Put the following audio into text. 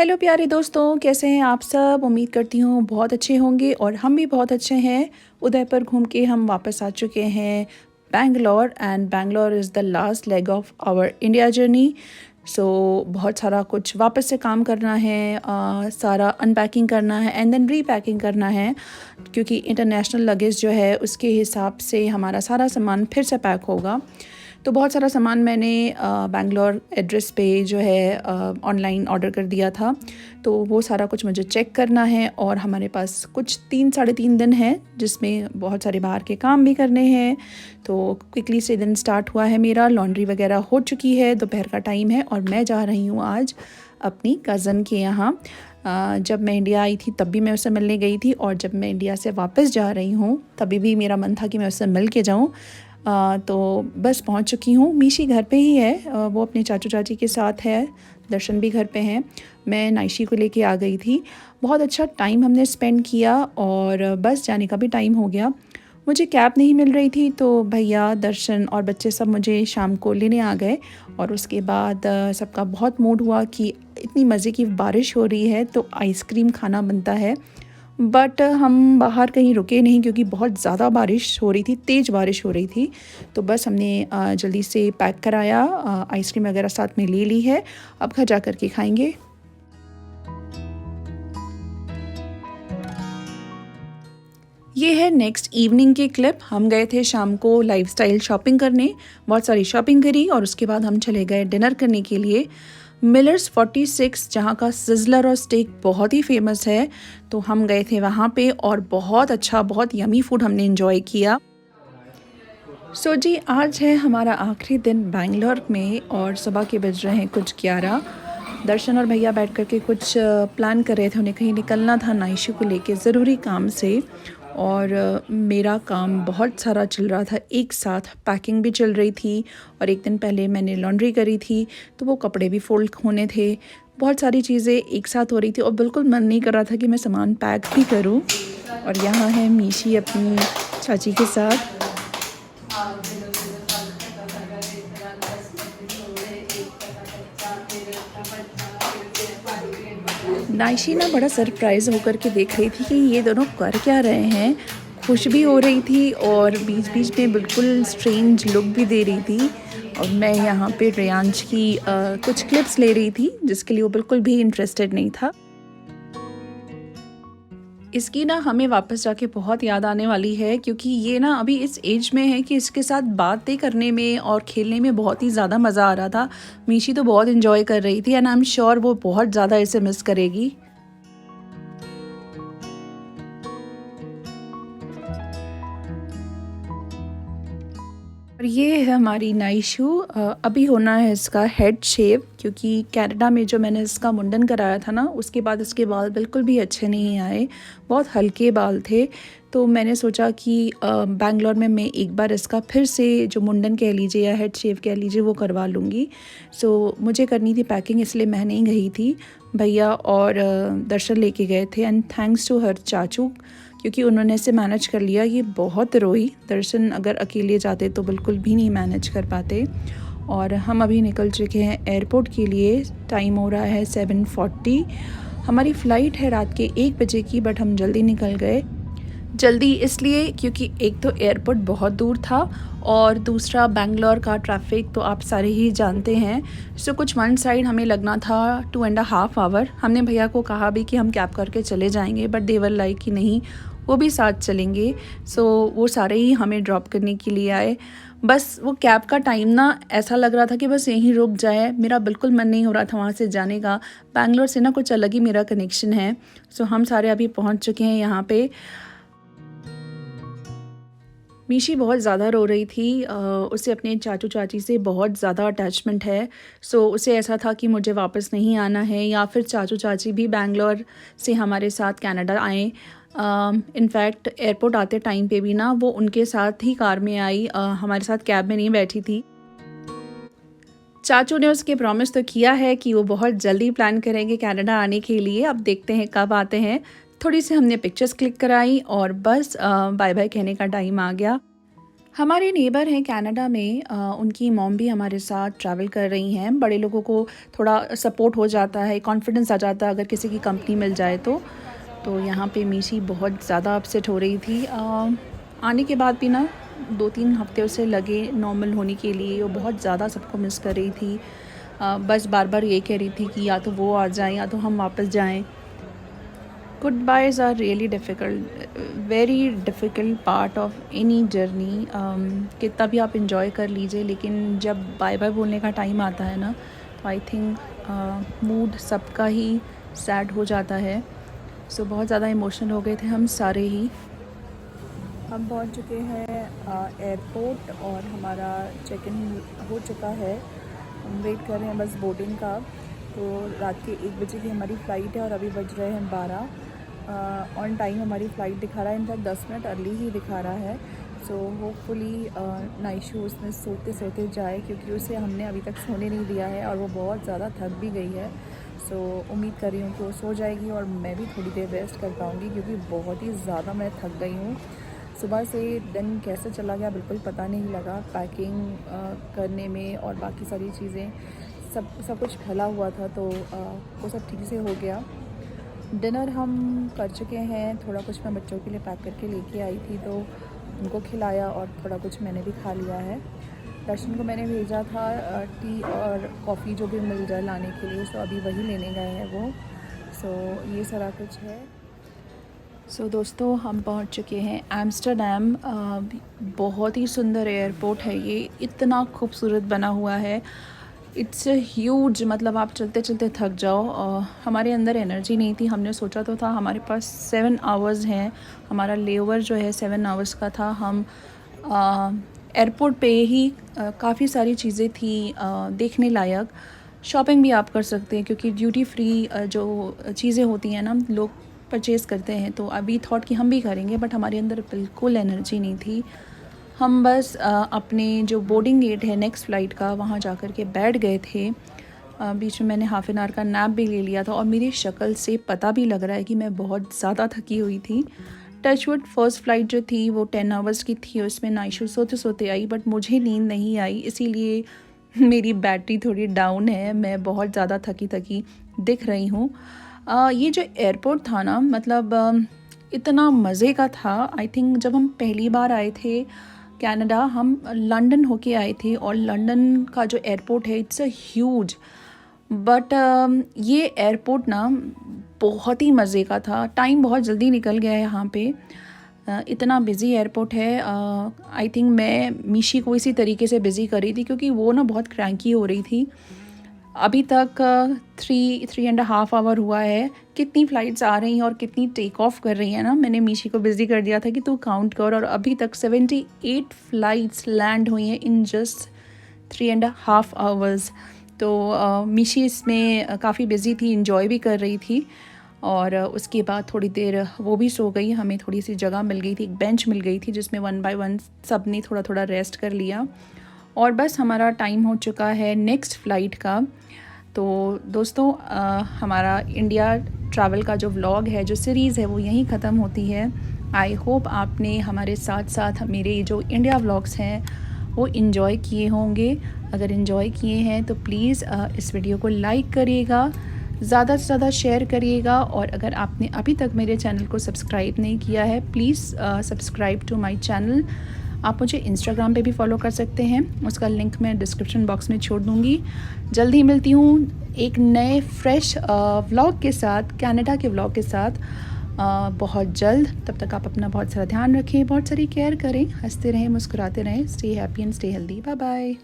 Hello प्यारे दोस्तों, कैसे हैं आप सब। उम्मीद करती हूँ बहुत अच्छे होंगे और हम भी बहुत अच्छे हैं। उदयपुर घूम के हम वापस आ चुके हैं Bangalore, and Bangalore is the last leg of our India journey. So बहुत सारा कुछ वापस से काम करना है, सारा अनपैकिंग करना है एंड देन रीपैकिंग करना है, क्योंकि इंटरनेशनल लगेज जो है उसके हिसाब से हमारा सारा सामान फिर से पैक होगा। तो बहुत सारा सामान मैंने बैंगलोर एड्रेस पे जो है ऑनलाइन ऑर्डर कर दिया था। तो वो सारा कुछ मुझे चेक करना है और हमारे पास कुछ 3 साढ़े 3 दिन है जिसमें बहुत सारे बाहर के काम भी करने हैं। तो क्विकली से दिन स्टार्ट हुआ है मेरा। लॉन्ड्री वगैरह हो चुकी है, दोपहर का टाइम है और मैं जा रही हूँ आज अपनी कज़न के यहाँ। जब मैं इंडिया आई थी तब भी मैं उससे मिलने गई थी, और जब मैं इंडिया से वापस जा रही हूँ तभी भी मेरा मन था कि मैं उससे मिल के जाऊँ। तो बस पहुंच चुकी हूँ। मीशी घर पे ही है, वो अपने चाचू चाची के साथ है। दर्शन भी घर पे हैं। मैं नाइशी को लेके आ गई थी। बहुत अच्छा टाइम हमने स्पेंड किया और बस जाने का भी टाइम हो गया। मुझे कैब नहीं मिल रही थी तो भैया, दर्शन और बच्चे सब मुझे शाम को लेने आ गए। और उसके बाद सबका बहुत मूड हुआ कि इतनी मज़े की बारिश हो रही है तो आइसक्रीम खाना बनता है। बट हम बाहर कहीं रुके नहीं क्योंकि बहुत ज़्यादा बारिश हो रही थी, तेज़ बारिश हो रही थी। तो बस हमने जल्दी से पैक कराया, आइसक्रीम वगैरह साथ में ले ली है। अब घर जा कर के खाएंगे। ये है नेक्स्ट इवनिंग के क्लिप। हम गए थे शाम को लाइफस्टाइल शॉपिंग करने, बहुत सारी शॉपिंग करी और उसके बाद हम चले गए डिनर करने के लिए मिलर्स 46, जहाँ का सिजलर और स्टेक बहुत ही फेमस है। तो हम गए थे वहाँ पे और बहुत अच्छा, बहुत यमी फूड हमने एंजॉय किया। सो जी, आज है हमारा आखिरी दिन बैंगलोर में और सुबह के बज रहे हैं कुछ 11। दर्शन और भैया बैठ कर के कुछ प्लान कर रहे थे, उन्हें कहीं निकलना था नाइशू को लेके ज़रूरी काम से। और मेरा काम बहुत सारा चल रहा था एक साथ, पैकिंग भी चल रही थी और एक दिन पहले मैंने लॉन्ड्री करी थी तो वो कपड़े भी फोल्ड होने थे। बहुत सारी चीज़ें एक साथ हो रही थी और बिल्कुल मन नहीं कर रहा था कि मैं सामान पैक भी करूं। और यहाँ है मीशी अपनी चाची के साथ। नाइशी ना बड़ा सरप्राइज़ होकर के देख रही थी कि ये दोनों कर क्या रहे हैं। खुश भी हो रही थी और बीच बीच में बिल्कुल स्ट्रेंज लुक भी दे रही थी। और मैं यहाँ पे रेयांश की कुछ क्लिप्स ले रही थी जिसके लिए वो बिल्कुल भी इंटरेस्टेड नहीं था। इसकी ना हमें वापस जाके बहुत याद आने वाली है, क्योंकि ये ना अभी इस एज में है कि इसके साथ बातें करने में और खेलने में बहुत ही ज़्यादा मज़ा आ रहा था। मीशी तो बहुत इन्जॉय कर रही थी एंड आई एम श्योर वो बहुत ज़्यादा इसे मिस करेगी। और ये है हमारी नाइशू। अभी होना है इसका हेड शेव, क्योंकि कनाडा में जो मैंने इसका मुंडन कराया था ना, उसके बाद इसके बाल बिल्कुल भी अच्छे नहीं आए, बहुत हल्के बाल थे। तो मैंने सोचा कि बैंगलोर में मैं एक बार इसका फिर से जो मुंडन कह लीजिए या हेड शेव कह लीजिए वो करवा लूँगी। सो मुझे करनी थी पैकिंग, इसलिए मैं नहीं गई थी। भैया और दर्शन लेके गए थे एंड थैंक्स टू हर चाचू, क्योंकि उन्होंने इसे मैनेज कर लिया। ये बहुत रोई। दर्शन अगर अकेले जाते तो बिल्कुल भी नहीं मैनेज कर पाते। और हम अभी निकल चुके हैं एयरपोर्ट के लिए। टाइम हो रहा है 7:40। हमारी फ़्लाइट है रात के 1 बजे की, बट हम जल्दी निकल गए। जल्दी इसलिए क्योंकि एक तो एयरपोर्ट बहुत दूर था और दूसरा बैंगलोर का ट्रैफिक तो आप सारे ही जानते हैं। सो कुछ वन साइड हमें लगना था 2.5 आवर। हमने भैया को कहा भी कि हम कैब करके चले जाएंगे, बट देवर लाइक कि नहीं, वो भी साथ चलेंगे। सो वो सारे ही हमें ड्रॉप करने के लिए आए। बस वो कैब का टाइम ना ऐसा लग रहा था कि बस यहीं रुक जाए। मेरा बिल्कुल मन नहीं हो रहा था वहाँ से जाने का। बैंगलोर से ना कुछ अलग ही मेरा कनेक्शन है। सो हम सारे अभी पहुँच चुके हैं यहाँ पे। मीशी बहुत ज़्यादा रो रही थी। उसे अपने चाचू चाची से बहुत ज़्यादा अटैचमेंट है। सो उसे ऐसा था कि मुझे वापस नहीं आना है, या फिर चाचू चाची भी बैंगलोर से हमारे साथ कनाडा आए। इनफैक्ट एयरपोर्ट आते टाइम पे भी ना वो उनके साथ ही कार में आई, हमारे साथ कैब में नहीं बैठी थी। चाचू ने उसके प्रॉमिस तो किया है कि वो बहुत जल्दी प्लान करेंगे कनाडा आने के लिए। अब देखते हैं कब आते हैं। थोड़ी सी हमने पिक्चर्स क्लिक कराई और बस बाय बाय कहने का टाइम आ गया। हमारे नेबर हैं कनाडा में, उनकी मॉम भी हमारे साथ ट्रैवल कर रही हैं। बड़े लोगों को थोड़ा सपोर्ट हो जाता है, कॉन्फिडेंस आ जाता है अगर किसी की कंपनी मिल जाए तो यहाँ पे मीशी बहुत ज़्यादा अपसेट हो रही थी। आने के बाद भी ना 2-3 हफ्ते उसे लगे नॉर्मल होने के लिए। वो बहुत ज़्यादा सबको मिस कर रही थी। बस बार बार ये कह रही थी कि या तो वो आ जाएं या तो हम वापस जाएं। Good byes are really difficult, very difficult part of any journey. कितना भी आप इंजॉय कर लीजिए, लेकिन जब बाय बाय बोलने का टाइम आता है ना, तो आई थिंक मूड सबका ही सैड हो जाता है। सो बहुत ज़्यादा इमोशनल हो गए थे हम सारे ही। हम पहुंच चुके हैं एयरपोर्ट और हमारा चेक इन हो चुका है। हम वेट कर रहे हैं बस बोर्डिंग का। तो रात के 1 बजे की हमारी फ़्लाइट है और अभी बज रहे हैं 12। ऑन टाइम हमारी फ़्लाइट दिखा रहा है, इनफैक्ट 10 मिनट अर्ली ही दिखा रहा है। सो होपफुली नाइशू उसमें सोते सोते जाए, क्योंकि उसे हमने अभी तक सोने नहीं दिया है और वो बहुत ज़्यादा थक भी गई है। सो उम्मीद कर रही हूँ कि वो सो जाएगी और मैं भी थोड़ी देर रेस्ट कर पाऊँगी, क्योंकि बहुत ही ज़्यादा मैं थक गई हूँ। सुबह से दिन कैसे चला गया बिल्कुल पता नहीं लगा। पैकिंग करने में और बाकी सारी चीज़ें सब कुछ फैला हुआ था, तो वो सब ठीक से हो गया। डिनर हम कर चुके हैं। थोड़ा कुछ मैं बच्चों के लिए पैक करके लेके आई थी, तो उनको खिलाया और थोड़ा कुछ मैंने भी खा लिया है। दर्शन को मैंने भेजा था टी और कॉफ़ी जो भी मिल जाए लाने के लिए, सो अभी वही लेने गए हैं वो। सो ये सारा कुछ है। सो दोस्तों, हम पहुंच चुके हैं एम्स्टर्डम। बहुत ही सुंदर एयरपोर्ट है ये, इतना खूबसूरत बना हुआ है। इट्स ह्यूज, मतलब आप चलते चलते थक जाओ। हमारे अंदर एनर्जी नहीं थी। हमने सोचा तो था हमारे पास 7 आवर्स हैं, हमारा लेओवर जो है 7 आवर्स का था। हम एयरपोर्ट पे ही काफ़ी सारी चीज़ें थी देखने लायक। शॉपिंग भी आप कर सकते हैं, क्योंकि ड्यूटी फ्री जो चीज़ें होती हैं ना, लोग परचेज़ करते हैं। तो अभी थॉट कि हम भी करेंगे, बट हमारे अंदर बिल्कुल एनर्जी नहीं थी। हम बस अपने जो बोर्डिंग गेट है नेक्स्ट फ़्लाइट का, वहाँ जा कर के बैठ गए थे। बीच में मैंने हाफ़ एन आवर का नैप भी ले लिया था और मेरी शक्ल से पता भी लग रहा है कि मैं बहुत ज़्यादा थकी हुई थी। टचवुड फर्स्ट फ़्लाइट जो थी वो 10 आवर्स की थी, उसमें नाइशू सोते सोते आई, बट मुझे नींद नहीं आई, इसीलिए मेरी बैटरी थोड़ी डाउन है। मैं बहुत ज़्यादा थकी थकी दिख रही हूँ। ये जो एयरपोर्ट था ना, मतलब इतना मज़े का था। आई थिंक जब हम पहली बार आए थे कनाडा, हम लंदन होके आए थे, और लंदन का जो एयरपोर्ट है इट्स अ ह्यूज, बट ये एयरपोर्ट ना बहुत ही मज़े का था। टाइम बहुत जल्दी निकल गया है यहाँ पे। इतना बिज़ी एयरपोर्ट है। आई थिंक मैं मीशी को इसी तरीके से बिज़ी कर रही थी, क्योंकि वो ना बहुत क्रैंकी हो रही थी। अभी तक 3.5 आवर हुआ है। कितनी फ़्लाइट्स आ रही हैं और कितनी टेक ऑफ कर रही हैं ना, मैंने मीशी को बिज़ी कर दिया था कि तू काउंट कर, और अभी तक 78 फ़्लाइट्स लैंड हुई हैं इन जस्ट 3.5 आवर्स। तो मीशी इसमें काफ़ी बिज़ी थी, इंजॉय भी कर रही थी। और उसके बाद थोड़ी देर वो भी सो गई। हमें थोड़ी सी जगह मिल गई थी, एक बेंच मिल गई थी, जिसमें 1 बाय 1 सब ने थोड़ा थोड़ा रेस्ट कर लिया। और बस हमारा टाइम हो चुका है नेक्स्ट फ़्लाइट का। तो दोस्तों, हमारा इंडिया ट्रैवल का जो व्लॉग है, जो सीरीज़ है, वो यहीं ख़त्म होती है। आई होप आपने हमारे साथ साथ मेरे जो इंडिया व्लॉग्स हैं वो इन्जॉय किए होंगे। अगर इन्जॉय किए हैं तो प्लीज़ इस वीडियो को लाइक करिएगा, ज़्यादा से ज़्यादा शेयर करिएगा, और अगर आपने अभी तक मेरे चैनल को सब्सक्राइब नहीं किया है, please subscribe to my channel. आप मुझे इंस्टाग्राम पे भी फॉलो कर सकते हैं, उसका लिंक मैं डिस्क्रिप्शन बॉक्स में छोड़ दूँगी। जल्दी मिलती हूँ एक नए फ्रेश व्लॉग के साथ, कनाडा के व्लॉग के साथ, बहुत जल्द। तब तक आप अपना बहुत सारा ध्यान रखें, बहुत सारी केयर करें, हंसते रहें, मुस्कुराते रहें। Stay happy and stay healthy. Bye bye.